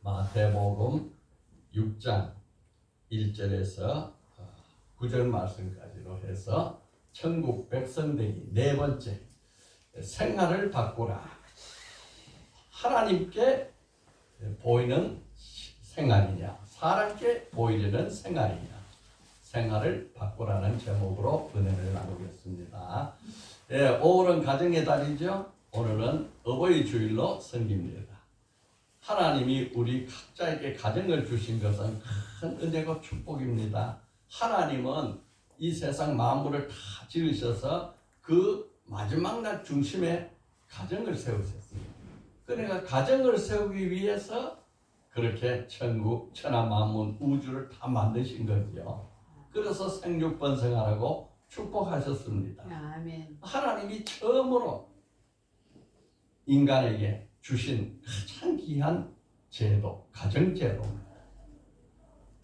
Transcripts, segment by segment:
마태복음 6장 1절에서 9절 말씀까지로 해서 천국 백성 되기 네 번째, 생활을 바꾸라. 하나님께 보이는 생활이냐, 사람께 보이려는 생활이냐, 생활을 바꾸라는 제목으로 은혜를 나누겠습니다. 네, 5월은 가정의 달이죠. 오늘은 어버이 주일로 섬깁니다. 하나님이 우리 각자에게 가정을 주신 것은 큰 은혜고 축복입니다. 하나님은 이 세상 만물을 다 지으셔서 그 마지막 날 중심에 가정을 세우셨습니다. 그러니까 가정을 세우기 위해서 그렇게 천국, 천하 만물, 우주를 다 만드신 거죠. 그래서 생육번성하라고 축복하셨습니다. 아멘. 하나님이 처음으로 인간에게 주신 가장 귀한 제도, 가정제도입니다.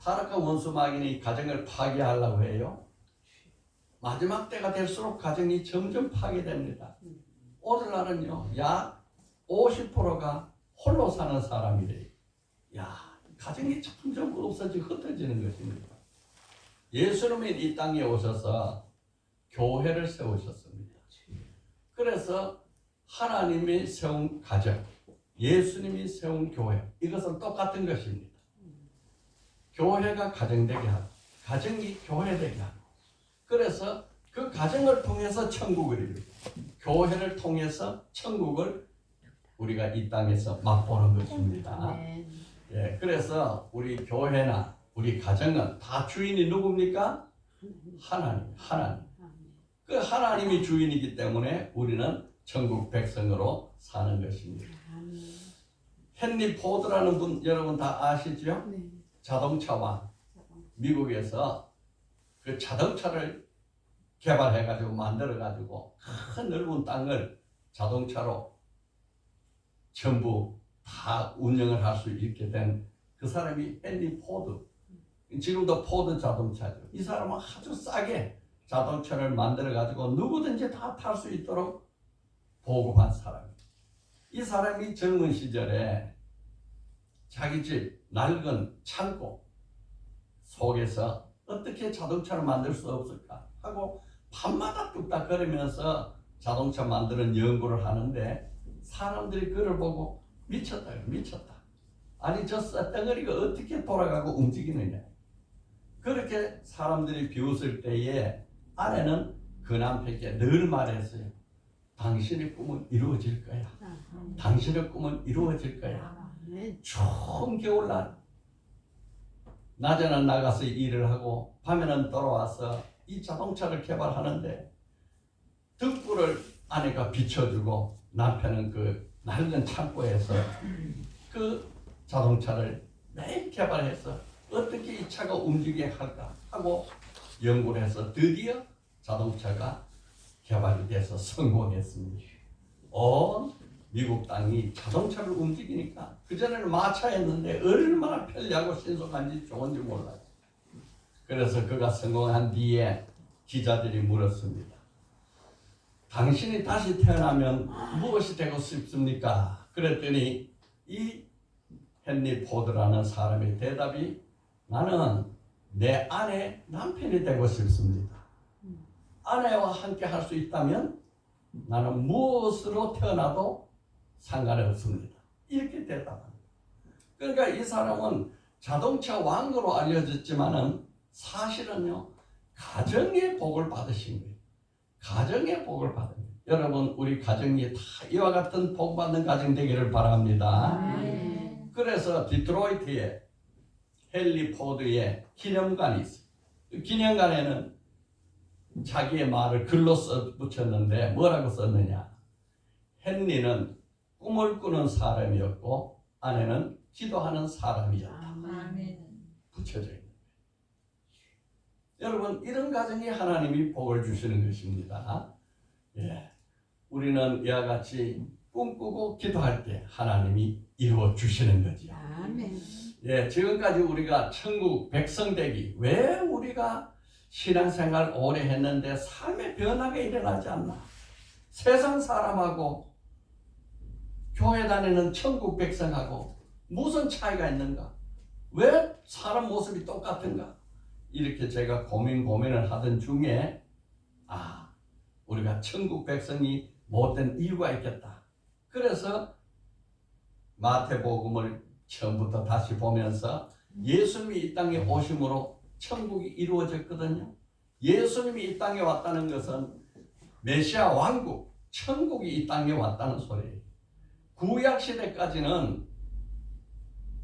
타락한 원수 마귀는 가정을 파괴하려고 해요. 마지막 때가 될수록 가정이 점점 파괴됩니다. 오늘날은요, 약 50%가 홀로 사는 사람이래요. 가정이 점점 없어지고 흩어지는 것입니다. 예수님이 이 땅에 오셔서 교회를 세우셨습니다. 그래서 하나님이 세운 가정, 예수님이 세운 교회, 이것은 똑같은 것입니다. 교회가 가정되게 하고, 가정이 교회되게 하고, 그래서 그 가정을 통해서 천국을 이루고, 교회를 통해서 천국을 우리가 이 땅에서 맛보는 것입니다. 예, 그래서 우리 교회나 우리 가정은 다 주인이 누굽니까? 하나님. 그 하나님이 주인이기 때문에 우리는 천국 백성으로 사는 것입니다. 헨리 포드라는 분 여러분 다 아시죠? 네. 자동차왕. 미국에서 그 자동차를 개발해가지고 만들어가지고 큰 넓은 땅을 자동차로 전부 다 운영을 할 수 있게 된 그 사람이 헨리 포드. 지금도 포드 자동차죠. 이 사람은 아주 싸게 자동차를 만들어가지고 누구든지 다 탈 수 있도록 보급한 사람이에요. 이 사람이 젊은 시절에 자기 집 낡은 창고 속에서 어떻게 자동차를 만들 수 없을까 하고 밤마다 뚝딱거리면서 자동차 만드는 연구를 하는데 사람들이 그를 보고 미쳤다. 아니 저 쇳덩어리가 어떻게 돌아가고 움직이느냐. 그렇게 사람들이 비웃을 때에 아내는 그 남편에게 늘 말했어요. 당신의 꿈은 이루어질 거야. 당신의 꿈은 이루어질 거야. 추운 겨울날 낮에는 나가서 일을 하고 밤에는 돌아와서 이 자동차를 개발하는데 등불을 아내가 비춰주고 남편은 그 낡은 창고에서 그 자동차를 매일 개발해서 어떻게 이 차가 움직이게 할까 하고 연구를 해서 드디어 자동차가 개발이 돼서 성공했습니다. 온 미국 땅이 자동차를 움직이니까 그전에는 마차였는데 얼마나 편리하고 신속한지 좋은지 몰라요. 그래서 그가 성공한 뒤에 기자들이 물었습니다. 당신이 다시 태어나면 무엇이 되고 싶습니까? 그랬더니 이 헨리 포드라는 사람의 대답이 나는 내 아내 남편이 되고 싶습니다. 아내와 함께 할 수 있다면 나는 무엇으로 태어나도 상관이 없습니다. 이렇게 대답합니다. 그러니까 이 사람은 자동차 왕으로 알려졌지만은 사실은요, 가정의 복을 받으신 거예요. 가정의 복을 받은 거예요. 여러분, 우리 가정이 다 이와 같은 복 받는 가정 되기를 바랍니다. 그래서 디트로이트에 헨리 포드의 기념관이 있어요. 그 기념관에는 자기의 말을 글로 붙였는데 뭐라고 썼느냐. 헨리는 꿈을 꾸는 사람이었고 아내는 기도하는 사람이었다. 붙여져 있는 거예요. 여러분, 이런 가정이 하나님이 복을 주시는 것입니다. 예, 우리는 이와 같이 꿈꾸고 기도할 때 하나님이 이루어 주시는 거죠. 예, 지금까지 우리가 천국 백성 되기, 왜 우리가 신앙생활 오래 했는데 삶의 변화가 일어나지 않나? 세상 사람하고 교회 다니는 천국 백성하고 무슨 차이가 있는가? 왜 사람 모습이 똑같은가? 이렇게 제가 고민을 하던 중에 우리가 천국 백성이 못된 이유가 있겠다. 그래서 마태복음을 처음부터 다시 보면서 예수님이 이 땅에 오심으로 천국이 이루어졌거든요. 예수님이 이 땅에 왔다는 것은 메시아 왕국, 천국이 이 땅에 왔다는 소리예요. 구약 시대까지는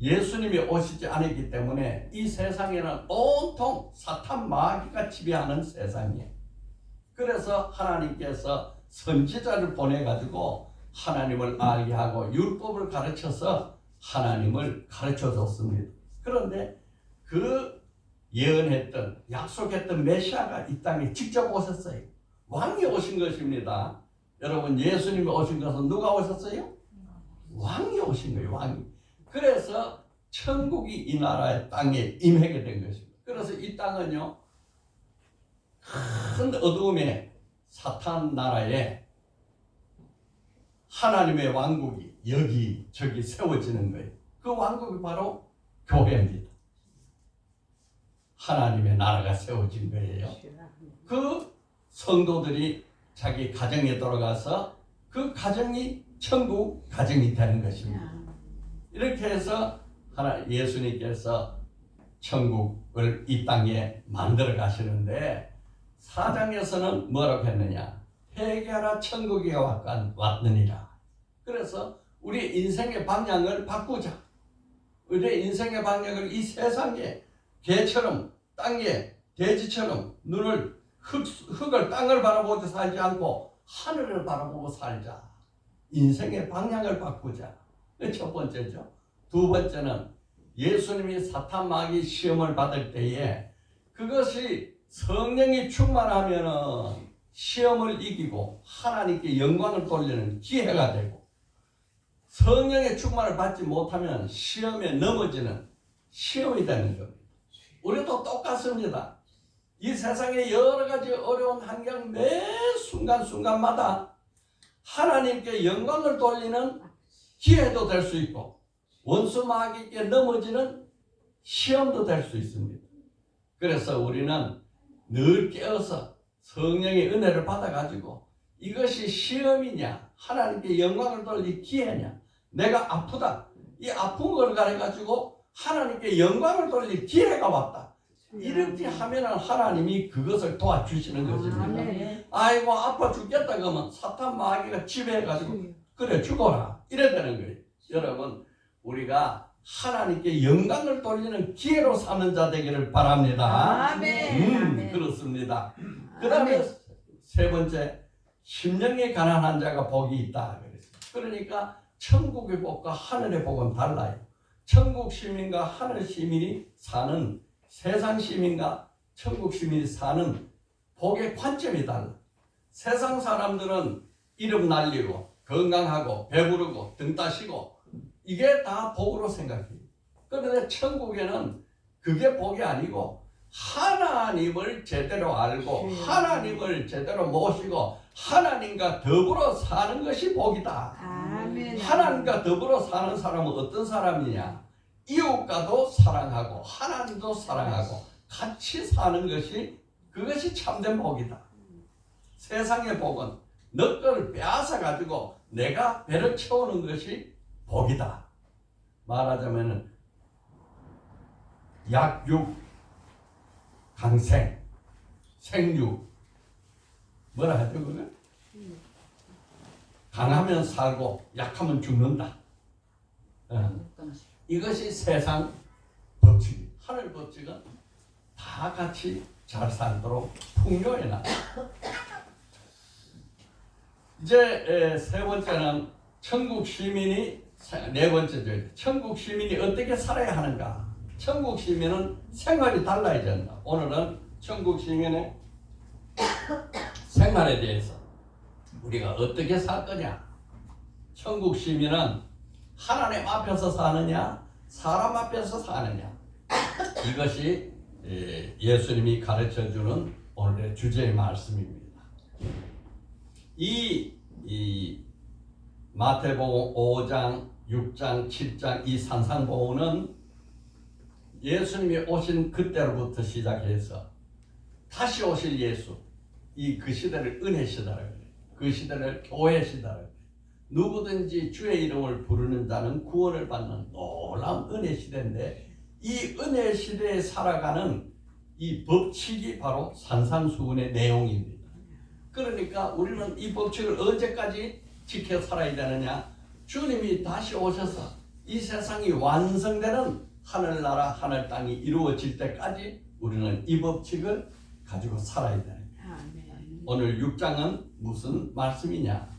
예수님이 오시지 않았기 때문에 이 세상에는 온통 사탄 마귀가 지배하는 세상이에요. 그래서 하나님께서 선지자를 보내가지고 하나님을 알게 하고 율법을 가르쳐서 하나님을 가르쳐 줬습니다. 그런데 그 예언했던 약속했던 메시아가 이 땅에 직접 오셨어요. 왕이 오신 것입니다. 여러분, 예수님이 오신 것은 누가 오셨어요? 왕이 오신 거예요. 왕이. 그래서 천국이 이 나라의 땅에 임하게 된 것입니다. 그래서 이 땅은요, 큰 어두움에 사탄 나라에 하나님의 왕국이 여기저기 세워지는 거예요. 그 왕국이 바로 교회입니다. 하나님의 나라가 세워진 거예요. 그 성도들이 자기 가정에 들어가서 그 가정이 천국 가정이 되는 것입니다. 이렇게 해서 예수님께서 천국을 이 땅에 만들어 가시는데 4장에서는 뭐라고 했느냐? 회개하라 천국이 왔느니라. 그래서 우리 인생의 방향을 바꾸자. 우리 인생의 방향을 이 세상에 개처럼 땅에 돼지처럼 흙을 땅을 바라보고 살지 않고 하늘을 바라보고 살자. 인생의 방향을 바꾸자. 첫 번째죠. 두 번째는 예수님이 사탄 마귀 시험을 받을 때에 그것이 성령이 충만하면은 시험을 이기고 하나님께 영광을 돌리는 기회가 되고, 성령의 충만을 받지 못하면 시험에 넘어지는 시험이 되는 겁니다. 우리도 똑같습니다. 이 세상에 여러 가지 어려운 환경 매 순간순간마다 하나님께 영광을 돌리는 기회도 될 수 있고 원수 마귀께 넘어지는 시험도 될 수 있습니다. 그래서 우리는 늘 깨어서 성령의 은혜를 받아가지고 이것이 시험이냐 하나님께 영광을 돌릴 기회냐, 내가 아프다 이 아픈 걸 가져가지고 하나님께 영광을 돌릴 기회가 왔다, 이렇게 하면 하나님이 그것을 도와주시는 것입니다. 아이고 아파 죽겠다 그러면 사탄 마귀가 지배해가지고 그래 죽어라 이래야 되는 거예요. 여러분, 우리가 하나님께 영광을 돌리는 기회로 사는 자 되기를 바랍니다. 그렇습니다. 그 다음에 세 번째, 심령이 가난한 자가 복이 있다. 그러니까 천국의 복과 하늘의 복은 달라요. 천국 시민과 하늘 시민이 사는, 세상 시민과 천국 시민이 사는 복의 관점이 달라. 세상 사람들은 이름 날리고 건강하고 배부르고 등 따시고 이게 다 복으로 생각해요. 그런데 천국에는 그게 복이 아니고 하나님을 제대로 알고 하나님을 제대로 모시고 하나님과 더불어 사는 것이 복이다. 아멘. 하나님과 더불어 사는 사람은 어떤 사람이냐? 이웃과도 사랑하고 하나님도 사랑하고 같이 사는 것이, 그것이 참된 복이다. 세상의 복은 너 걸 빼앗아 가지고 내가 배를 채우는 것이 복이다. 말하자면 약육 강생 생육 뭐라 하죠 그거? 강하면 살고 약하면 죽는다. 이것이 세상 법칙. 하늘 법칙은 다 같이 잘 살도록 풍요해 놔. 이제 세 번째는 천국 시민이, 네 번째죠. 천국 시민이 어떻게 살아야 하는가? 천국 시민은 생활이 달라야 된다. 오늘은 천국 시민의 생활에 대해서 우리가 어떻게 살 거냐? 천국 시민은 하나님 앞에서 사느냐, 사람 앞에서 사느냐? 이것이 예수님이 가르쳐주는 오늘의 주제의 말씀입니다. 이 마태복음 5장 6장, 7장 이 산상보훈은 예수님이 오신 그때로부터 시작해서 다시 오실 예수, 그 시대를 은혜 시대라고 해요. 그 시대를 교회 시대라고 해요. 누구든지 주의 이름을 부르는 자는 구원을 받는 놀라운 은혜 시대인데, 이 은혜 시대에 살아가는 이 법칙이 바로 산상수훈의 내용입니다. 그러니까 우리는 이 법칙을 언제까지 지켜 살아야 되느냐? 주님이 다시 오셔서 이 세상이 완성되는 하늘나라 하늘 땅이 이루어질 때까지 우리는 이 법칙을 가지고 살아야 되는 거예요. 오늘 6장은 무슨 말씀이냐?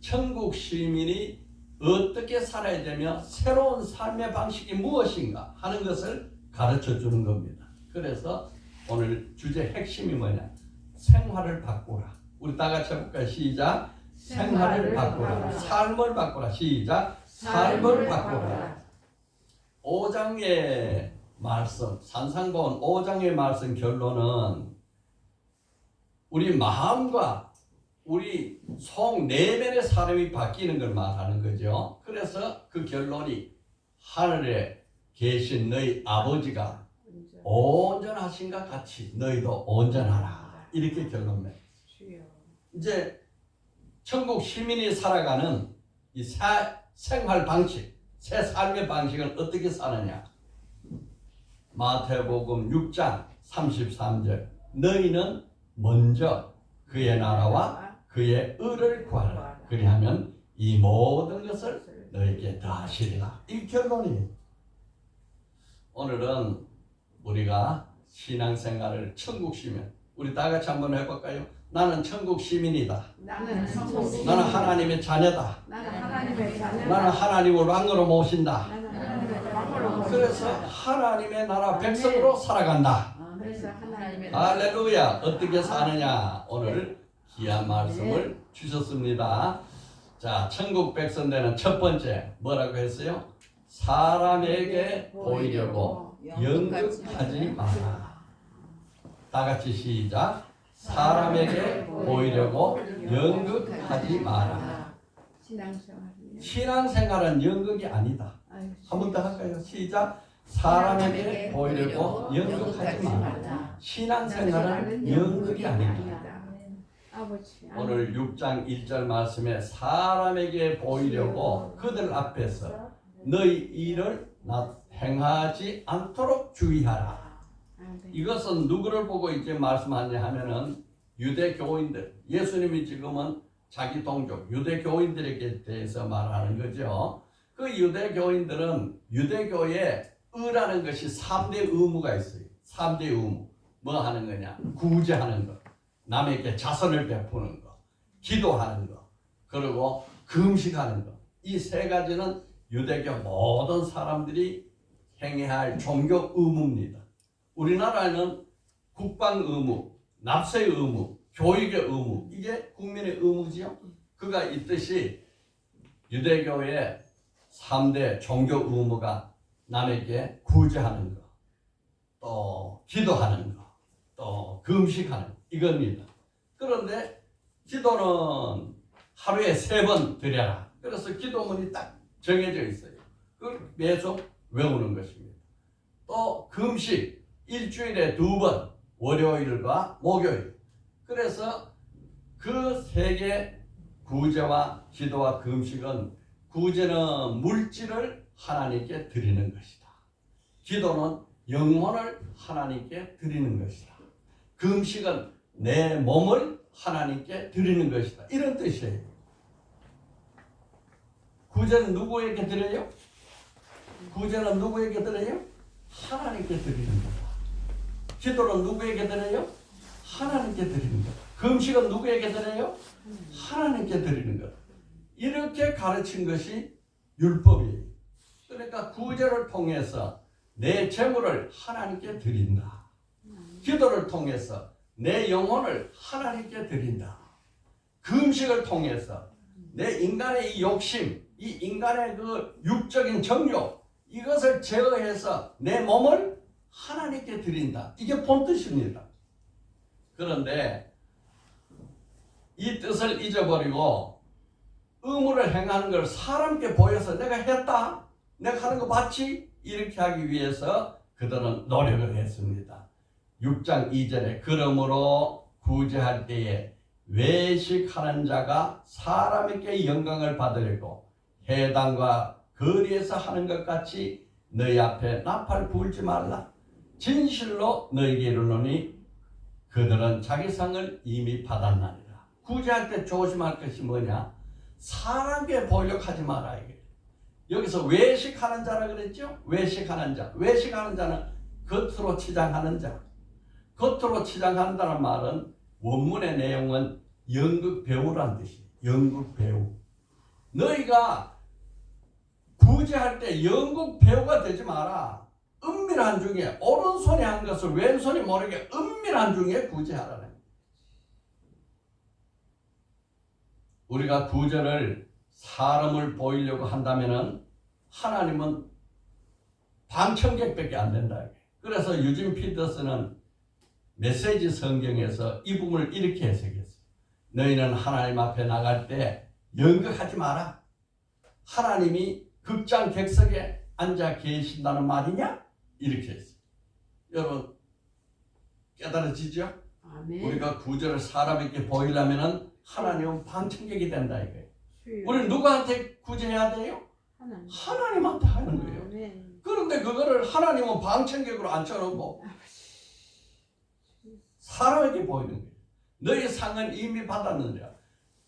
천국 시민이 어떻게 살아야 되며 새로운 삶의 방식이 무엇인가 하는 것을 가르쳐 주는 겁니다. 그래서 오늘 주제 핵심이 뭐냐? 생활을 바꾸라. 우리 다 같이 해볼까요? 시작. 생활을 바꾸라. 삶을 바꾸라. 시작. 삶을 바꾸라. 5장의 말씀, 산상보훈 5장의 말씀 결론은 우리 마음과 우리 속 내면의 사람이 바뀌는 걸 말하는 거죠. 그래서 그 결론이 하늘에 계신 너희 아버지가 온전하신가 같이 너희도 온전하라. 이렇게 결론 맺어요. 이제 천국 시민이 살아가는 이 생활 방식, 새 삶의 방식은 어떻게 사느냐? 마태복음 6장 33절 너희는 먼저 그의 나라와 그의 의를 구하라. 그리하면 이 모든 것을 너희에게 더하시리라. 이 결론이에요. 오늘은 우리가 신앙생활을 천국 시민, 우리 다 같이 한번 해볼까요? 나는 천국 시민이다. 나는 하나님의 자녀다. 나는 하나님을 왕으로 모신다. 그래서 하나님의 나라 백성으로 살아간다. 할렐루야. 어떻게 사느냐? 오늘 귀한 말씀을 주셨습니다. 자, 천국 백성 되는 첫 번째 뭐라고 했어요? 사람에게 보이려고 연극하지 마라. 다 같이 시작. 사람에게 보이려고 연극하지 마라. 신앙생활은 연극이 아니다. 한 번 더 할까요? 시작. 사람에게 보이려고 연극하지 마라. 신앙생활은 연극이 아니다. 오늘 6장 1절 말씀에 사람에게 보이려고 그들 앞에서 너희 일을 행하지 않도록 주의하라. 이것은 누구를 보고 이제 말씀하냐 하면은 유대교인들, 예수님이 지금은 자기 동족 유대교인들에게 대해서 말하는 거죠. 그 유대교인들은 유대교에 의라는 것이 3대 의무가 있어요. 3대 의무. 뭐 하는 거냐? 구제하는 것, 남에게 자선을 베푸는 것, 기도하는 것, 그리고 금식하는 것. 이 세 가지는 유대교 모든 사람들이 행해야 할 종교 의무입니다. 우리나라에는 국방 의무, 납세 의무, 교육의 의무, 이게 국민의 의무지요. 그가 있듯이 유대교의 3대 종교 의무가 남에게 구제하는 것, 또 기도하는 것, 또 금식하는 것, 이겁니다. 그런데 기도는 하루에 3번 드려라. 그래서 기도문이 딱 정해져 있어요. 그걸 계속 외우는 것입니다. 또 금식 일주일에 2번, 월요일과 목요일. 그래서 그 3개 구제와 기도와 금식은, 구제는 물질을 하나님께 드리는 것이다. 기도는 영혼을 하나님께 드리는 것이다. 금식은 내 몸을 하나님께 드리는 것이다. 이런 뜻이에요. 구제는 누구에게 드려요? 구제는 누구에게 드려요? 하나님께 드리는 거다. 기도는 누구에게 드려요? 하나님께 드리는 거다. 금식은 누구에게 드려요? 하나님께 드리는 거다. 이렇게 가르친 것이 율법이에요. 그러니까 구제를 통해서 내 재물을 하나님께 드린다. 기도를 통해서 내 영혼을 하나님께 드린다. 금식을 통해서 내 인간의 이 욕심, 이 인간의 그 육적인 정욕, 이것을 제어해서 내 몸을 하나님께 드린다. 이게 본뜻입니다. 그런데 이 뜻을 잊어버리고 의무를 행하는 걸 사람께 보여서 내가 했다, 내가 하는 거 봤지, 이렇게 하기 위해서 그들은 노력을 했습니다. 6장 2절에 그러므로 구제할 때에 외식하는 자가 사람에게 영광을 받으려고 회당과 거리에서 하는 것 같이 너희 앞에 나팔 불지 말라. 진실로 너희에게 이르노니 그들은 자기 상을 이미 받았나니라. 구제할 때 조심할 것이 뭐냐? 사람에게 보이려고 하지 마라. 이게 여기서 외식하는 자라 그랬죠? 외식하는 자. 외식하는 자는 겉으로 치장하는 자. 겉으로 치장한다는 말은 원문의 내용은 연극 배우란 뜻이에요. 연극 배우. 너희가 구제할 때 연극 배우가 되지 마라. 은밀한 중에 오른손이 한 것을 왼손이 모르게 은밀한 중에 구제하라는 거예요. 우리가 구제를 사람을 보이려고 한다면은 하나님은 방청객밖에 안 된다. 그래서 유진 피터스는 메시지 성경에서 이 부분을 이렇게 해석했어요. 너희는 하나님 앞에 나갈 때 연극하지 마라. 하나님이 극장 객석에 앉아 계신다는 말이냐? 이렇게 했어요. 여러분 깨달아지죠? 아멘. 우리가 구제를 사람에게 보이려면 하나님은 방청객이 된다 이거예요. 우리는 누구한테 구제해야 돼요? 하나님한테 하는 거예요. 아멘. 그런데 그거를 하나님은 방청객으로 앉혀놓고 사람에게 보이는 거예요. 너희 상은 이미 받았느니라.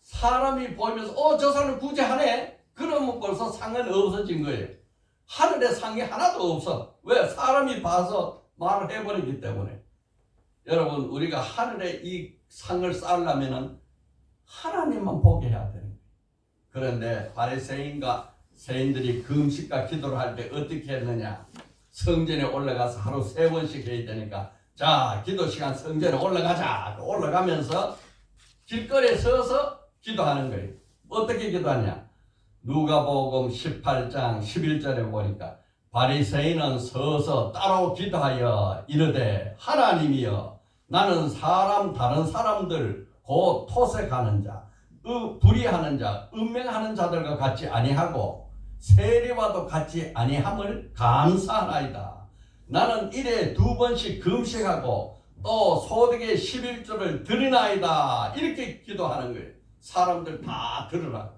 사람이 보이면서 저 사람 구제하네? 그러면 벌써 상은 없어진 거예요. 하늘의 상이 하나도 없어. 왜? 사람이 봐서 말을 해버리기 때문에. 여러분 우리가 하늘에 이 상을 쌓으려면 하나님만 보게 해야 되는 거예요. 그런데 바리새인과 세인들이 금식과 기도를 할 때 어떻게 했느냐? 성전에 올라가서 하루 3번씩 해야 되니까 자 기도 시간 성전에 올라가자. 올라가면서 길거리에 서서 기도하는 거예요. 어떻게 기도하냐? 누가복음 18장 11절에 보니까 바리새인은 서서 따로 기도하여 이르되 하나님이여 나는 다른 사람들 곧 토색하는 자, 불의하는 자, 음행하는 자들과 같이 아니하고 세리와도 같이 아니함을 감사하나이다. 나는 일에 2번씩 금식하고 또 소득의 11조를 드리나이다. 이렇게 기도하는 거예요. 사람들 다 들으라고.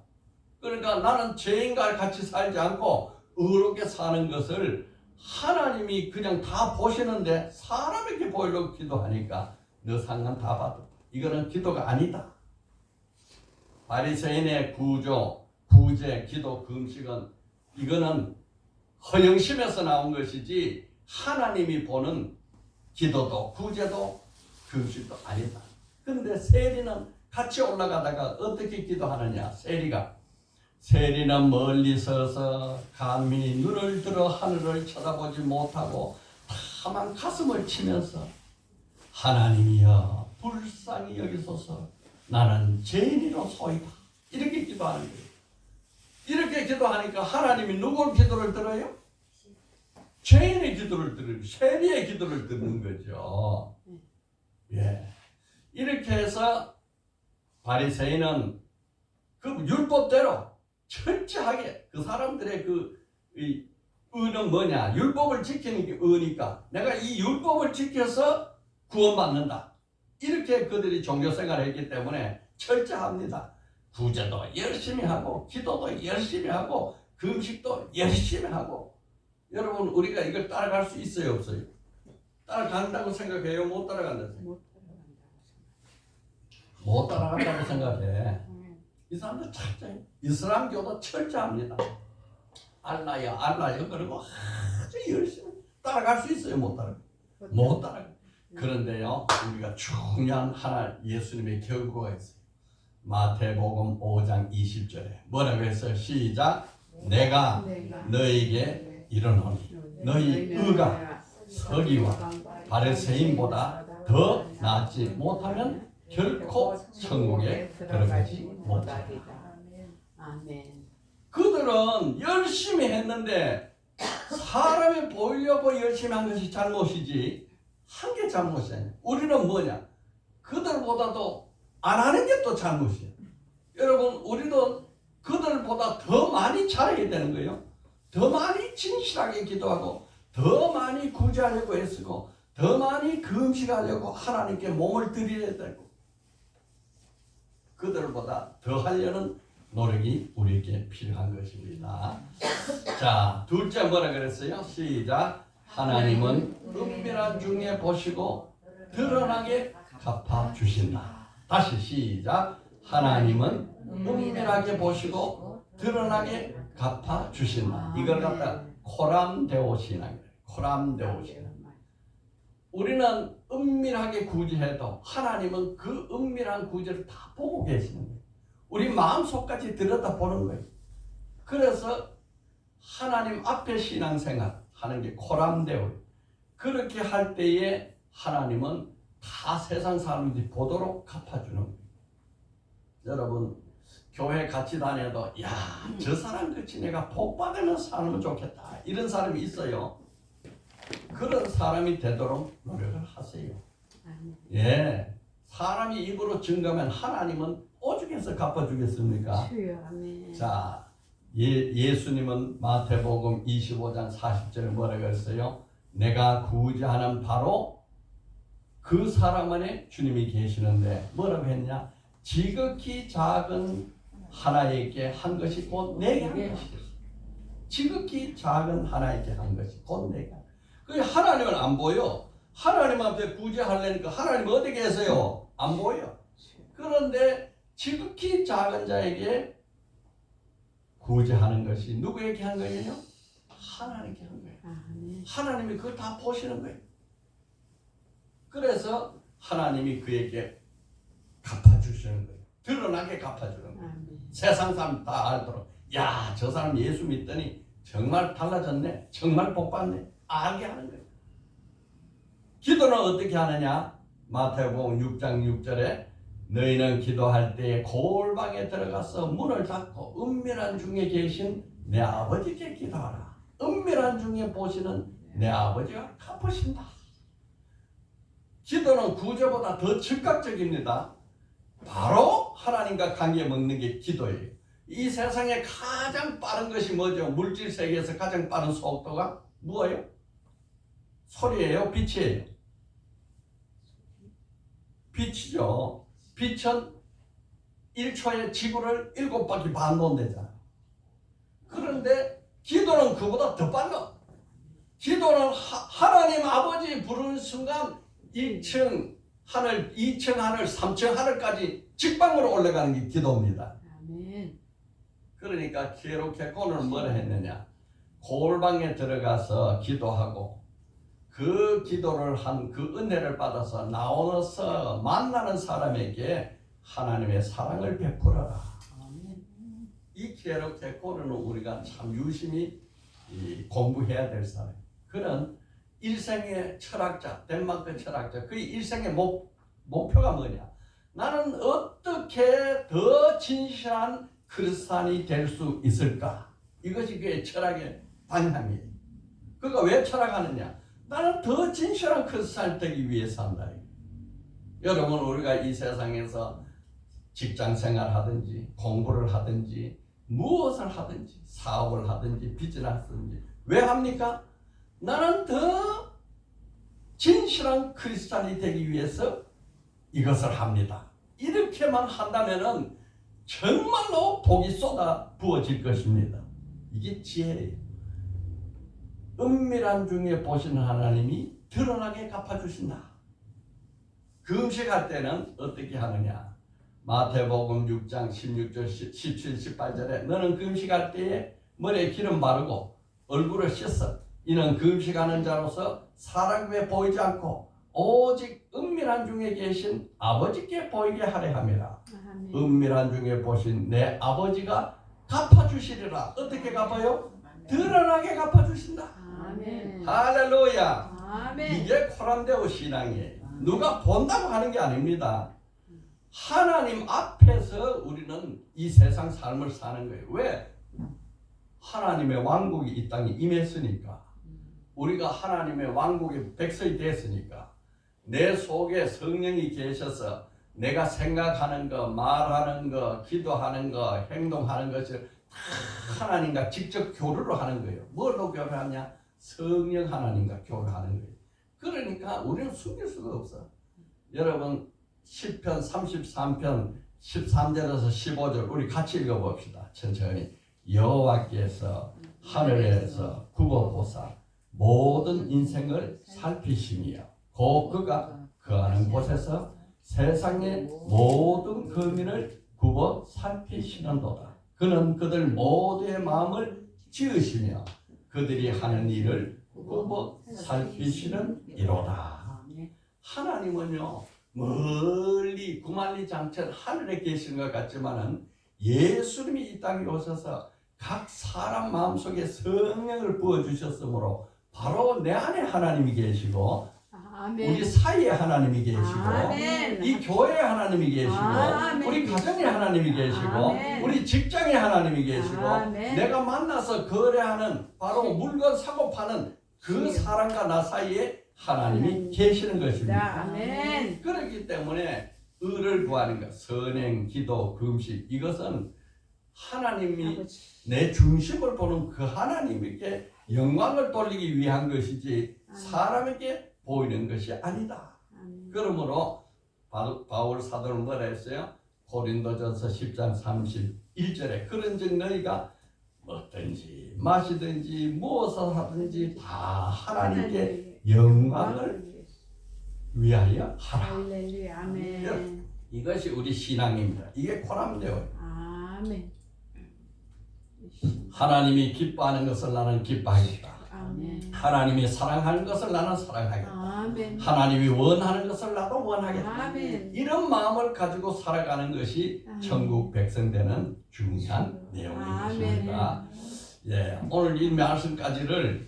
그러니까 나는 죄인과 같이 살지 않고 의롭게 사는 것을 하나님이 그냥 다 보시는데 사람에게 보이려고 기도하니까 너 상관 다 받아. 이거는 기도가 아니다. 바리새인의 구제, 기도, 금식은 이거는 허영심에서 나온 것이지 하나님이 보는 기도도 구제도 금식도 아니다. 그런데 세리는 같이 올라가다가 어떻게 기도하느냐? 세리는 멀리 서서 감히 눈을 들어 하늘을 쳐다보지 못하고 다만 가슴을 치면서 하나님이여 불쌍히 여기소서 나는 죄인이로소이다. 이렇게 기도하는 거예요. 이렇게 기도하니까 하나님이 누구 기도를 들어요? 죄인의 기도를 들어요. 세리의 기도를 듣는 거죠. 예. 이렇게 해서 바리새인은 그 율법대로 철저하게 그 사람들의 의는 뭐냐? 율법을 지키는 게 의니까 내가 이 율법을 지켜서 구원받는다. 이렇게 그들이 종교생활을 했기 때문에 철저합니다. 구제도 열심히 하고 기도도 열심히 하고 금식도 열심히 하고. 여러분 우리가 이걸 따라갈 수 있어요 없어요? 따라간다고 생각해요? 못 따라간다고 생각해요? 못 따라간다고 생각해. 이 사람들 철저해요. 이슬람교도 철저합니다. 알라요 그리고 아주 열심히 따라갈 수 있어요? 못 따라가요? 못 따라가요. 그런데요 우리가 중요한 하나 예수님의 경고가 있어요. 마태복음 5장 20절에 뭐라고 했어요? 시작. 내가 너에게 이르노니 너희 의가 서기와 바리새인보다 더 낫지 못하면 결코 천국에 들어가지 못하리라. 그들은 열심히 했는데 사람이 보이려고 열심히 한 것이 잘못이지 한 게 잘못이 아니야. 우리는 뭐냐? 그들보다도 안 하는 게 또 잘못이야. 여러분 우리도 그들보다 더 많이 잘해야 되는 거예요. 더 많이 진실하게 기도하고 더 많이 구제하려고 애쓰고 더 많이 금식하려고 하나님께 몸을 드려야 되고 그들보다 더 하려는 노력이 우리에게 필요한 것입니다. 자, 둘째 뭐라 그랬어요? 시작. 하나님은 은밀한 중에 보시고 드러나게 갚아주신다. 다시 시작. 하나님은 은밀하게 보시고 드러나게 갚아주신다. 이걸 갖다 코람데오 신앙이에요. 코람데오 신앙. 우리는 은밀하게 구제해도 하나님은 그 은밀한 구제를 다 보고 계시는 거예요. 우리 마음속까지 들여다보는 거예요. 그래서 하나님 앞에 신앙생활 하는 게 코람데오예요. 그렇게 할 때에 하나님은 다 세상 사람들이 보도록 갚아주는 거예요. 여러분 교회 같이 다녀도 야, 저 사람 같이 내가 복 받으면서 살면 좋겠다 이런 사람이 있어요. 그런 사람이 되도록 노력을 하세요. 예, 사람이 입으로 증거하면 하나님은 오죽해서 갚아주겠습니까? 자, 예수님은 마태복음 25장 40절에 뭐라고 했어요? 내가 구제하는 바로 그 사람 안에 주님이 계시는데 뭐라고 했냐? 지극히 작은 하나에게 한 것이 곧 내게 한 것이겠어. 지극히 작은 하나에게 한 것이 곧 내게 한 것이겠어. 그 하나님은 안 보여. 하나님 앞에 구제하려니까 하나님 어디 계세요? 안 보여. 그런데 지극히 작은 자에게 구제하는 것이 누구에게 한 거예요? 하나님께 한 거예요. 하나님이 그걸 다 보시는 거예요. 그래서 하나님이 그에게 갚아주시는 거예요. 드러나게 갚아주는 거예요. 세상 사람 다 알도록 야, 저 사람 예수 믿더니 정말 달라졌네. 정말 복받네. 알게 하는 거예요. 기도는 어떻게 하느냐? 마태복음 6장 6절에 너희는 기도할 때에 골방에 들어가서 문을 닫고 은밀한 중에 계신 내 아버지께 기도하라. 은밀한 중에 보시는 내 아버지가 갚으신다. 기도는 구제보다 더 즉각적입니다. 바로 하나님과 관계 맺는 게 기도예요. 이 세상에 가장 빠른 것이 뭐죠? 물질 세계에서 가장 빠른 속도가 뭐예요? 소리예요? 빛이에요? 빛이죠. 빛은 1초에 지구를 7바퀴 반 돈대잖아. 그런데 기도는 그보다 더 빨라. 기도는 하나님 아버지 부르는 순간 1층 하늘, 2층 하늘, 3층 하늘까지 직방으로 올라가는 게 기도입니다. 아멘. 그러니까 기록했고는 뭐라 했느냐? 골방에 들어가서 기도하고 그 기도를 한 그 은혜를 받아서 나오면서 만나는 사람에게 하나님의 사랑을 베풀어라. 아멘. 이 기록했고는 우리가 참 유심히 공부해야 될 사람. 그는 일생의 철학자, 덴마크 철학자. 그 일생의 목표가 뭐냐? 나는 어떻게 더 진실한 크리스찬이 될 수 있을까? 이것이 그의 철학의 방향이에요. 그가 왜 철학하느냐? 나는 더 진실한 크리스찬이 되기 위해서 한다. 여러분, 우리가 이 세상에서 직장 생활 하든지 공부를 하든지 무엇을 하든지 사업을 하든지 비즈니스를 하든지 왜 합니까? 나는 더 진실한 크리스찬이 되기 위해서 이것을 합니다. 이렇게만 한다면은 정말로 복이 쏟아 부어질 것입니다. 이게 지혜예요. 은밀한 중에 보시는 하나님이 드러나게 갚아주신다. 금식할 때는 어떻게 하느냐? 마태복음 6장 16절 17, 18절에 너는 금식할 때에 머리에 기름 바르고 얼굴을 씻어. 이는 금식하는 자로서 사람에게 보이지 않고 오직 은밀한 중에 계신 아버지께 보이게 하려 함이라. 아멘. 은밀한 중에 보신 내 아버지가 갚아주시리라. 어떻게 갚아요? 드러나게 갚아주신다. 아멘. 할렐루야. 아멘. 이게 코람데오 신앙이에요. 누가 본다고 하는 게 아닙니다. 하나님 앞에서 우리는 이 세상 삶을 사는 거예요. 왜? 하나님의 왕국이 이 땅에 임했으니까. 우리가 하나님의 왕국의 백성이 됐으니까. 내 속에 성령이 계셔서 내가 생각하는 거, 말하는 거, 기도하는 거, 행동하는 것을 다 하나님과 직접 교류를 하는 거예요. 뭘로 교류하냐? 성령 하나님과 교류하는 거예요. 그러니까 우리는 숨길 수가 없어. 여러분 시편 33편 13절에서 15절 우리 같이 읽어봅시다. 천천히. 여호와께서 하늘에서 굽어보사 모든 인생을 살피시며 곧 그가 거하는 곳에서 세상의 모든 거민을 굽어 살피시는도다. 그는 그들 모두의 마음을 지으시며 그들이 하는 일을 굽어 살피시는 이로다. 하나님은요 멀리 구만리장천 하늘에 계시는 것 같지만은 예수님이 이 땅에 오셔서 각 사람 마음속에 성령을 부어주셨으므로 바로 내 안에 하나님이 계시고 아멘. 우리 사이에 하나님이 계시고 아멘. 이 교회에 하나님이 계시고 아멘. 우리 가정에 하나님이 계시고 아멘. 우리 직장에 하나님이 계시고 아멘. 내가 만나서 거래하는 바로 물건 사고 파는 그 사람과 나 사이에 하나님이 아멘. 계시는 것입니다. 아멘. 그렇기 때문에 의를 구하는 것, 선행, 기도, 금식 이것은 하나님이 내 중심을 보는 그 하나님에게 영광을 돌리기 위한 것이지 사람에게 보이는 것이 아니다. 그러므로 바울 사도는 뭐라 했어요? 고린도전서 10장 31절에 그런즉 너희가 먹든지 마시든지 무엇을 하든지 다 하나님께 영광을 위하여 하라. 아멘. 이것이 우리 신앙입니다. 이게 코람데오예요. 아멘. 하나님이 기뻐하는 것을 나는 기뻐하겠다. 아멘. 하나님이 사랑하는 것을 나는 사랑하겠다. 아멘. 하나님이 원하는 것을 나도 원하겠다. 아멘. 이런 마음을 가지고 살아가는 것이 아멘. 천국 백성 되는 중요한 내용입니다. 예, 오늘 이 말씀까지를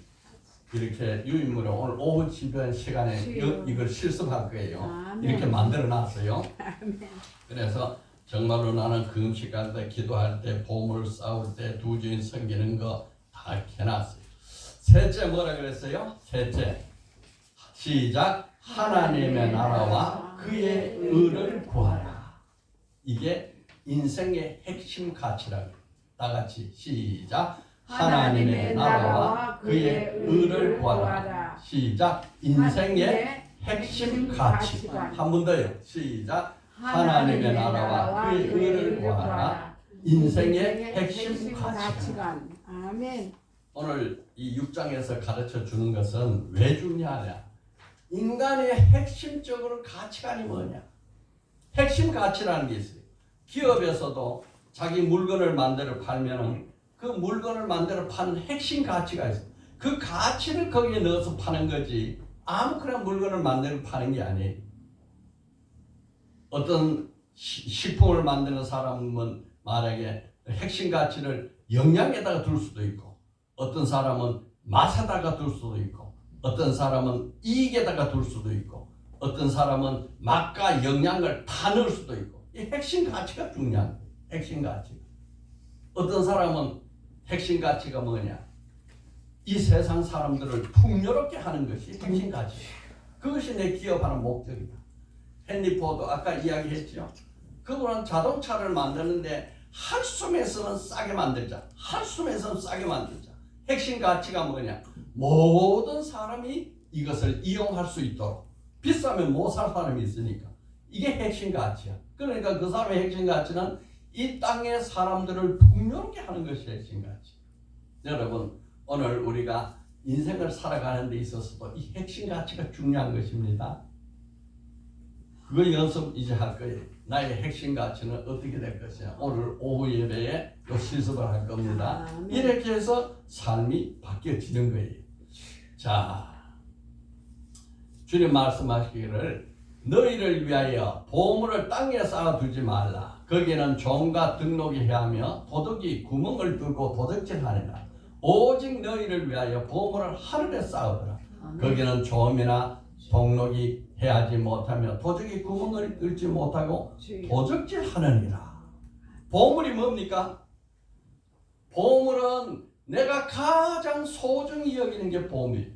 이렇게 유인물로 오늘 오후 집안 시간에 이걸 실습할 거예요. 아멘. 이렇게 만들어 놨어요. 아멘. 그래서 정말로 나는 금식할 때, 기도할 때, 보물 쌓을 때, 두 주인 섬기는 거 다 해놨어요. 셋째 뭐라 그랬어요? 셋째 시작. 하나님의 나라와 그의 의를 구하라. 이게 인생의 핵심 가치라고. 다 같이 시작. 하나님의 나라와 그의 의를 구하라. 시작. 인생의 핵심 가치. 한 번 더요. 시작. 하나님의 나라와 그의 의를 구하라. 인생의 핵심 가치관. 아멘. 오늘 이 6장에서 가르쳐 주는 것은 왜 중요하냐? 인간의 핵심적으로 가치관이 뭐냐? 핵심 가치라는 게 있어요. 기업에서도 자기 물건을 만들어 팔면은 그 물건을 만들어 파는 핵심 가치가 있어요. 그 가치를 거기에 넣어서 파는 거지 아무거나 물건을 만들어 파는 게 아니에요. 어떤 식품을 만드는 사람은 만약에 핵심 가치를 영양에다가 둘 수도 있고 어떤 사람은 맛에다가 둘 수도 있고 어떤 사람은 이익에다가 둘 수도 있고 어떤 사람은 맛과 영양을 다 넣을 수도 있고 이 핵심 가치가 중요한 거예요. 핵심 가치. 어떤 사람은 핵심 가치가 뭐냐? 이 세상 사람들을 풍요롭게 하는 것이 핵심 가치예요. 그것이 내 기업하는 목적이다. 헨리 포드 아까 이야기했죠. 그분은 자동차를 만드는데 할수에서는 싸게 만들자. 할수에서는 싸게 만들자. 핵심 가치가 뭐냐? 모든 사람이 이것을 이용할 수 있도록. 비싸면 못 살 사람이 있으니까. 이게 핵심 가치야. 그러니까 그 사람의 핵심 가치는 이 땅의 사람들을 풍요롭게 하는 것이 핵심 가치. 여러분 오늘 우리가 인생을 살아가는 데 있어서도 이 핵심 가치가 중요한 것입니다. 그거 연습 이제 할 거예요. 나의 핵심 가치는 어떻게 될 것이냐. 오늘 오후 예배에 또 실습을 할 겁니다. 이렇게 해서 삶이 바뀌어지는 거예요. 자, 주님 말씀하시기를 너희를 위하여 보물을 땅에 쌓아두지 말라. 거기는 종과 등록이 해하며 도둑이 구멍을 뚫고 도둑질하느라. 오직 너희를 위하여 보물을 하늘에 쌓으라. 거기는 조음이나 동록이 해하지 못하며 도적이 구멍을 뚫지 못하고 도적질하느니라. 보물이 뭡니까? 보물은 내가 가장 소중히 여기는 게 보물이에요.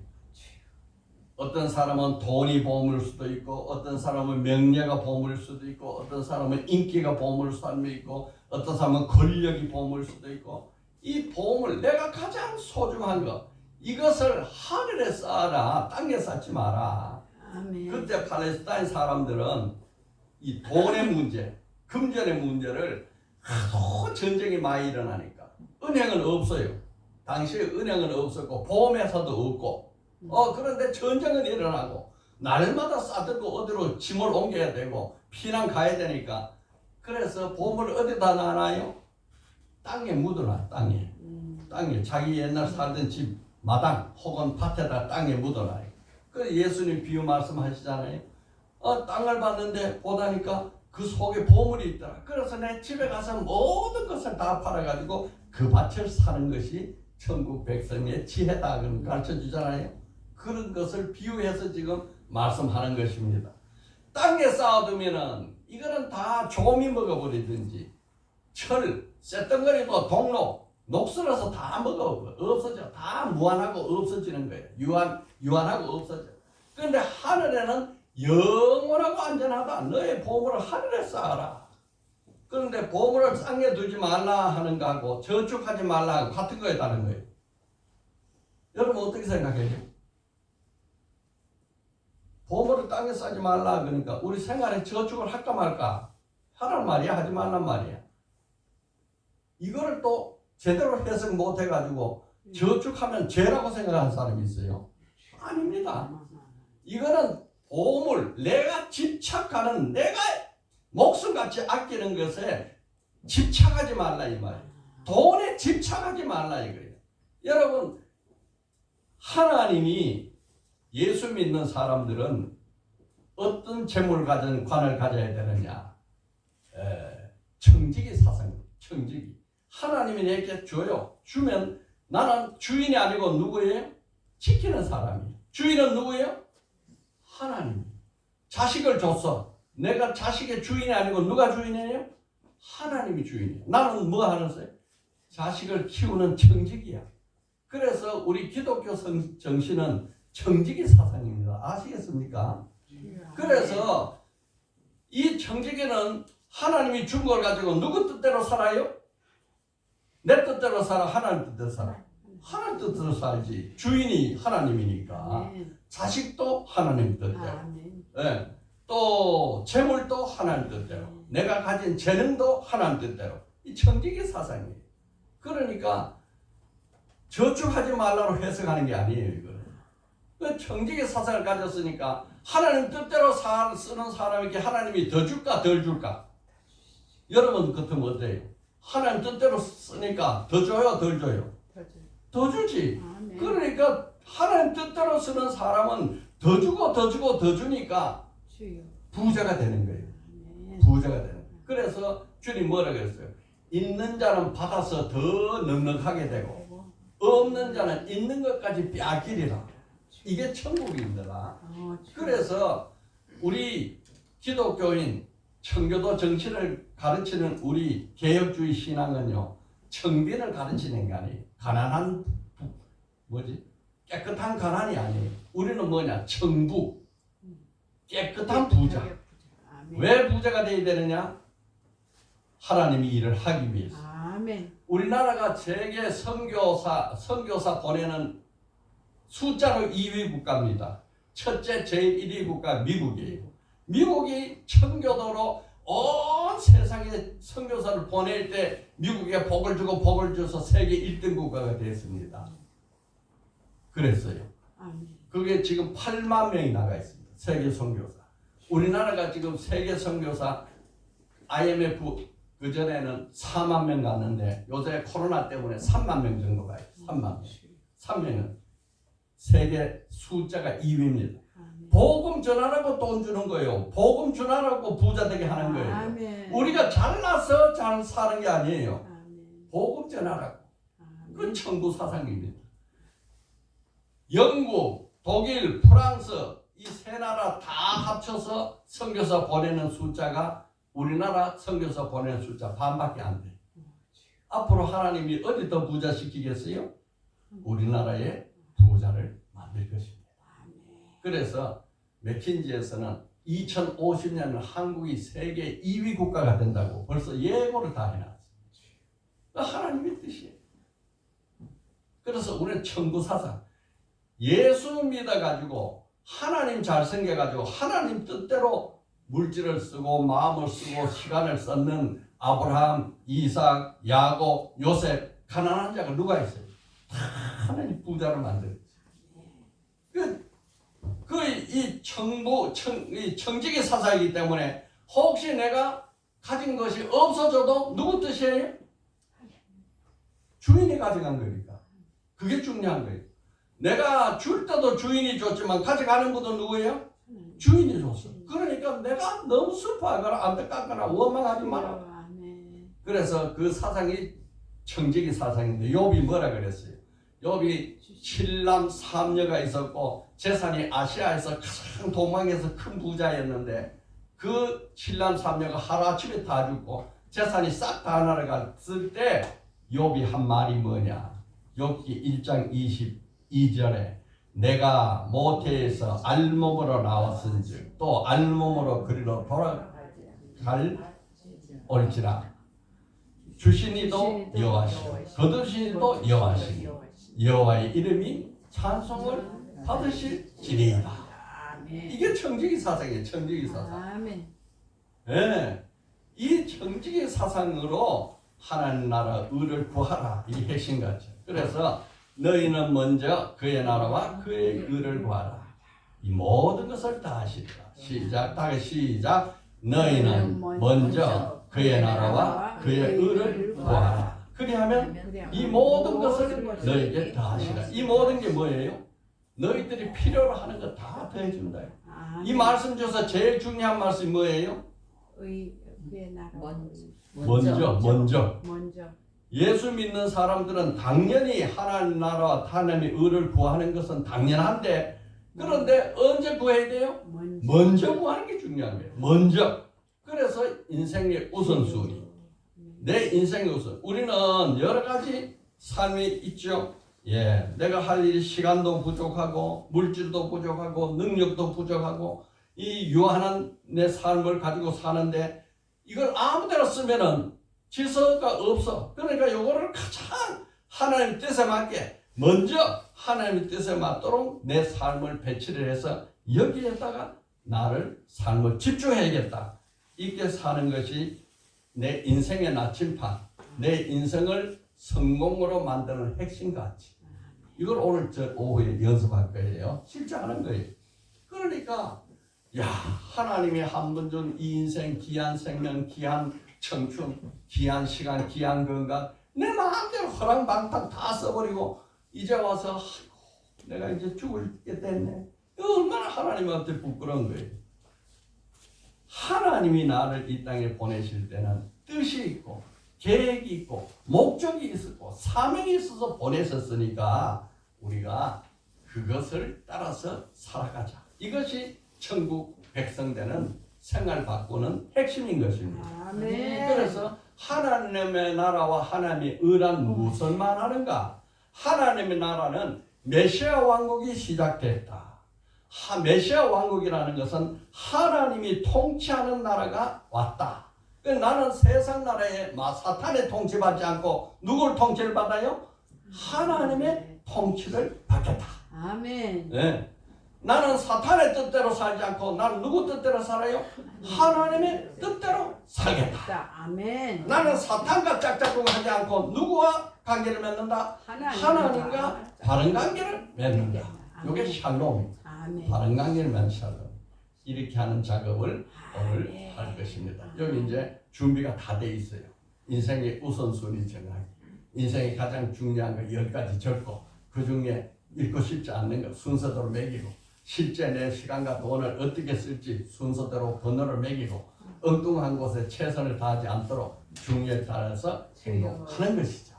어떤 사람은 돈이 보물일 수도 있고, 어떤 사람은 명예가 보물일 수도 있고, 어떤 사람은 인기가 보물일 수도 있고, 어떤 사람은 권력이 보물일 수도 있고, 이 보물, 내가 가장 소중한 것, 이것을 하늘에 쌓아라. 땅에 쌓지 마라. 아멘. 그때 팔레스타인 사람들은 이 돈의 문제, 금전의 문제를 하도 전쟁이 많이 일어나니까 은행은 없어요. 당시에 은행은 없었고 보험회사도 없고 그런데 전쟁은 일어나고 날마다 싸들고 어디로 짐을 옮겨야 되고 피난 가야 되니까 그래서 보물을 어디다 놔놔요? 땅에 묻어놔. 땅에 자기 옛날 살던 집 마당 혹은 밭에다 땅에 묻어놔요. 그 예수님 비유 말씀하시잖아요. 땅을 봤는데 보다니까 그 속에 보물이 있더라. 그래서 내 집에 가서 모든 것을 다 팔아가지고 그 밭을 사는 것이 천국 백성의 지혜다. 그럼 가르쳐 주잖아요. 그런 것을 비유해서 지금 말씀하는 것입니다. 땅에 쌓아두면은 이거는 다 조미 먹어버리든지 철, 쇳덩어리도 동로, 녹슬어서 다 먹어 없어져. 다 무한하고 없어지는 거예요. 유한하고 없어져. 그런데 하늘에는 영원하고 안전하다. 너의 보물을 하늘에 쌓아라. 그런데 보물을 땅에 두지 말라 하는 거하고 저축하지 말라 하고 같은 거에 다른 거예요. 여러분 어떻게 생각해요? 보물을 땅에 쌓지 말라 그러니까 우리 생활에 저축을 할까 말까 하란 말이야, 하지 말란 말이야. 이거를 또 제대로 해석 못 해가지고 저축하면 죄라고 생각하는 사람이 있어요. 아닙니다. 이거는 보물, 내가 집착하는, 내가 목숨같이 아끼는 것에 집착하지 말라 이 말이에요. 돈에 집착하지 말라 이거예요. 여러분 하나님이 예수 믿는 사람들은 어떤 재물관을 가져야 되느냐? 청지기 사상입니다. 청지기. 하나님이 내게 줘요. 주면 나는 주인이 아니고 누구예요? 지키는 사람이에요. 주인은 누구예요? 하나님. 자식을 줬어. 내가 자식의 주인이 아니고 누가 주인이에요? 하나님이 주인이에요. 나는 뭐 하는데? 자식을 키우는 청지기야. 그래서 우리 기독교 정신은 청지기 사상입니다. 아시겠습니까? 그래서 이 청지기는 하나님이 준 걸 가지고 누구 뜻대로 살아요? 내 뜻대로 살아? 하나님 뜻대로 살아? 하나님 뜻대로 살지. 주인이 하나님이니까. 자식도 하나님 뜻대로. 네. 또 재물도 하나님 뜻대로. 내가 가진 재능도 하나님 뜻대로. 이 청지기 사상이에요. 그러니까 저축하지 말라고 해석하는 게 아니에요. 이거는. 그 청지기 사상을 가졌으니까 하나님 뜻대로 쓰는 사람에게 하나님이 더 줄까 덜 줄까? 여러분 같으면 어때요? 하나님 뜻대로 쓰니까 더 줘요 덜 줘요? 더 주지. 그러니까 하나님 뜻대로 쓰는 사람은 더 주고 더 주고 더 주니까 부자가 되는 거예요. 부자가 되는 거예요. 그래서 주님 뭐라고 했어요? 있는 자는 받아서 더 넉넉하게 되고 없는 자는 있는 것까지 빼앗기리라. 이게 천국입니다. 그래서 우리 기독교인 청교도 정신을 가르치는 우리 개혁주의 신앙은요, 청빈을 가르치는 게 아니에요. 가난한 깨끗한 가난이 아니에요. 우리는 뭐냐? 청부, 깨끗한 부자. 왜 부자가 되어야 되느냐? 하나님이 일을 하기 위해서. 우리나라가 세계 선교사 보내는 숫자로 2위 국가입니다. 첫째 제1위 국가 미국이에요. 미국이 청교도로 온 세상에 선교사를 보낼 때 미국에 복을 주고 복을 줘서 세계 1등 국가가 됐습니다. 그랬어요. 그게 지금 8만 명이 나가 있습니다. 세계 선교사. 우리나라가 지금 세계 선교사 IMF 그전에는 4만 명 갔는데 요새 코로나 때문에 3만 명 정도 가요. 3만 명. 3명은 세계 숫자가 2위입니다. 복음 전하라고 돈 주는 거예요. 복음 전하라고 부자 되게 하는 거예요. 우리가 잘나서 잘 사는 게 아니에요. 복음 전하라고. 그건 천부 사상입니다. 영국, 독일, 프랑스 이 세 나라 다 합쳐서 선교사 보내는 숫자가 우리나라 선교사 보내는 숫자 반밖에 안 돼. 앞으로 하나님이 어디 더 부자 시키겠어요? 우리나라에 부자를 만들 것입니다. 그래서 맥킨지에서는 2050년은 한국이 세계 2위 국가가 된다고 벌써 예고를 다 해놨어요. 하나님의 뜻이에요. 그래서 우리는 천구사상, 예수 믿어가지고 하나님 잘 생겨가지고 하나님 뜻대로 물질을 쓰고 마음을 쓰고 시간을 썼는 아브라함, 이삭, 야곱, 요셉, 가난한 자가 누가 있어요? 다 하나님 부자를 만들었어요. 이 청지기 사상이기 때문에 혹시 내가 가진 것이 없어져도 누구 뜻이에요? 주인이 가져간 거니까. 그게 중요한 거예요. 내가 줄 때도 주인이 줬지만 가져가는 것도 누구예요? 주인이 줬어. 그러니까 내가 너무 슬퍼하거나 안타깝거나 원망하지 마라. 그래서 그 사상이 청지기 사상인데 욥이 뭐라 그랬어요? 욥이 7남 3녀가 있었고 재산이 아시아에서 가장 도망에서 큰 부자였는데 그 7남 3녀가 하루아침에 다 죽고 재산이 싹 다 날아갔을 때 욥이 한 말이 뭐냐? 욥기 1장 22절에 내가 모태에서 알몸으로 나왔은즉 또 알몸으로 그리로 돌아갈 올지라 주시니도 여호와시오 거두시니도 여호와시오 여호와의 이름이 찬송을 받으실지니이다. 이게 청지기 사상이에요. 청지기 사상. 네. 이 청지기 사상으로 하나님 나라 의를 구하라. 이게 핵심같죠. 그래서 너희는 먼저 그의 나라와 그의 의를 구하라. 이 모든 것을 다 하시리라. 시작. 다시 시작. 너희는 먼저 그의 나라와 그의 의를 구하라. 그리하면 이 모든 것을 너희에게 다 하시라. 이 모든 게 뭐예요? 너희들이 필요로 하는 거 다 더해준다. 이 말씀 중에서 제일 중요한 말씀이 뭐예요? 먼저. 예수 믿는 사람들은 당연히 하나님 나라와 하나님의 의를 구하는 것은 당연한데 그런데 언제 구해야 돼요? 먼저 구하는 게 중요한 거예요. 먼저. 그래서 인생의 우선순위. 내 인생의 우선. 우리는 여러 가지 삶이 있죠. 내가 할 일이 시간도 부족하고 물질도 부족하고 능력도 부족하고 이 유한한 내 삶을 가지고 사는데 이걸 아무데나 쓰면은 질서가 없어. 그러니까 요거를 가장 하나님 뜻에 맞게 먼저 하나님의 뜻에 맞도록 내 삶을 배치를 해서 여기에다가 나를 삶을 집중해야겠다. 이렇게 사는 것이 내 인생의 나침판, 내 인생을 성공으로 만드는 핵심 가치. 이걸 오늘 오후에 연습할 거예요. 실제 하는 거예요. 그러니까 하나님이 한 번 준 이 인생 귀한 생명, 귀한 청춘, 귀한 시간, 귀한 건강 내 마음대로 허랑방탕 다 써버리고 이제 와서 내가 이제 죽을 게 됐네. 이거 얼마나 하나님한테 부끄러운 거예요. 하나님이 나를 이 땅에 보내실 때는 뜻이 있고 계획이 있고 목적이 있었고 사명이 있어서 보내셨으니까 우리가 그것을 따라서 살아가자. 이것이 천국 백성되는 생활 바꾸는 핵심인 것입니다. 그래서 하나님의 나라와 하나님의 의란 무슨 말 하는가? 하나님의 나라는 메시아 왕국이 시작됐다. 메시아 왕국이라는 것은 하나님이 통치하는 나라가 왔다. 나는 세상 나라에 사탄의 통치받지 않고 누구를 통치를 받아요? 하나님의 통치를 받겠다. 아멘. 네. 나는 사탄의 뜻대로 살지 않고 나는 누구 뜻대로 살아요? 하나님의 뜻대로 살겠다. 아멘. 나는 사탄과 짝짝꿍하지 않고 누구와 관계를 맺는다? 하나님과 바른 관계를 맺는다. 이게 샬롬입니다. 바른 관계를 맺는 샬롬. 이렇게 하는 작업을 오늘 할 것입니다. 여기 이제 준비가 다 돼 있어요. 인생의 우선순위 정하기. 인생의 가장 중요한 거 10가지 적고 그 중에 읽고 싶지 않는 거 순서대로 매기고 실제 내 시간과 돈을 어떻게 쓸지 순서대로 번호를 매기고 엉뚱한 곳에 최선을 다하지 않도록 중요에 따라서 행동하는 것이죠.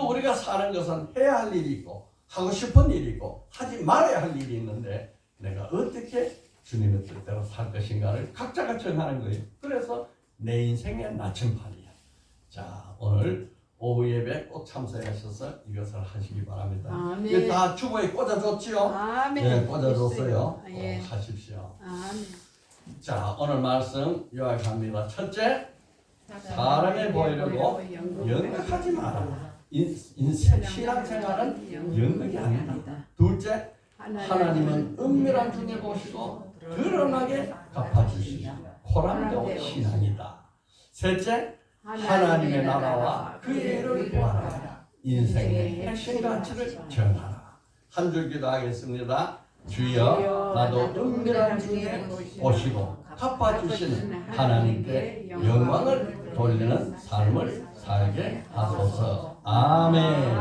우리가 사는 것은 해야 할 일이 있고 하고 싶은 일이 있고 하지 말아야 할 일이 있는데 내가 어떻게 주님의 뜻대로 살 것인가를 각자가 정하는 거예요. 그래서 내 인생의 나침판이야. 자, 오늘 오후 예배 꼭 참석하셔서 이것을 하시기 바랍니다. 아멘. 이게 다 주보에 꽂아줬지요? 아멘. 네, 꽂아줬어요. 예. 꼭 하십시오. 아멘. 자, 오늘 말씀 요약합니다. 첫째, 사람에 보이려고 연극하지 마라. 인생 신앙생활은 연극이 아니다. 둘째, 하나님은 은밀한 중에 보시고 드러나게 갚아주시는 코람도 신앙이다. 셋째, 하나님의 나라와 그의 일을 구하라. 인생의 핵심 가치를 전하라. 한 줄 기도하겠습니다. 주여, 나도 은밀한 중에 보시고 갚아주시는 하나님께 영광을 돌리는 삶을 살게 하소서. 아멘.